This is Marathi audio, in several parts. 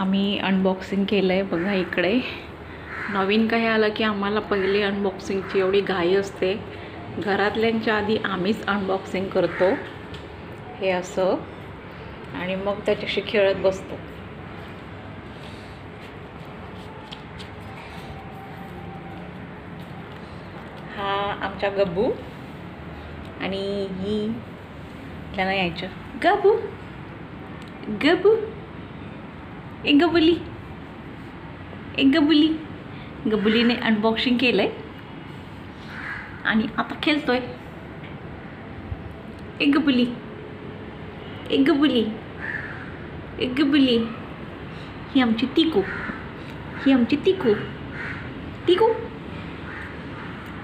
आम्ही अनबॉक्सिंग केलं आहे बघा. इकडे नवीन काही आलं की आम्हाला पहिले अनबॉक्सिंगची एवढी घाई असते. घरातल्यांच्या आधी आम्हीच अनबॉक्सिंग करतो हे असं, आणि मग त्याच्याशी खेळत बसतो. हा आमचा गब्बू, आणि ही त्याला यायचं गब्बू गब्बू, एक गबुली, एक गबुली. गबुलीने अनबॉक्सिंग केलंय आणि आता खेळतोय. एक गबुली, एक गबुली, एक गबुली. ही आमची तिकू, ही आमची तिकू. तिकू,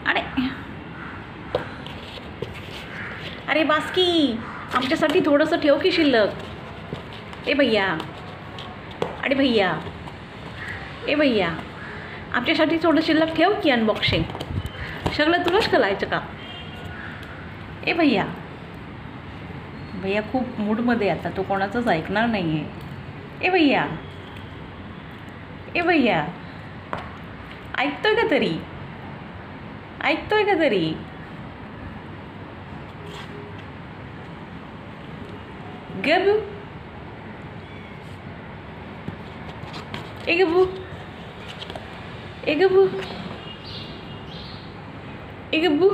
अरे अरे बास्की, आमच्यासाठी थोडंसं ठेव की शिल्लक. ए भैया, अरे भैया, ए भैया, आमच्यासाठी थोडं शिल्लक ठेव की. अनबॉक्सिंग सगळं तुलाच करायचं का? ए भैया, भैया खूप मूडमध्ये आता, तो कोणाचंच ऐकणार नाही आहे. ए भैया, ए भैया, ऐकतोय का तरी? ऐकतोय का तरी? गबू, ए गबू, ए गबू, ए गबू.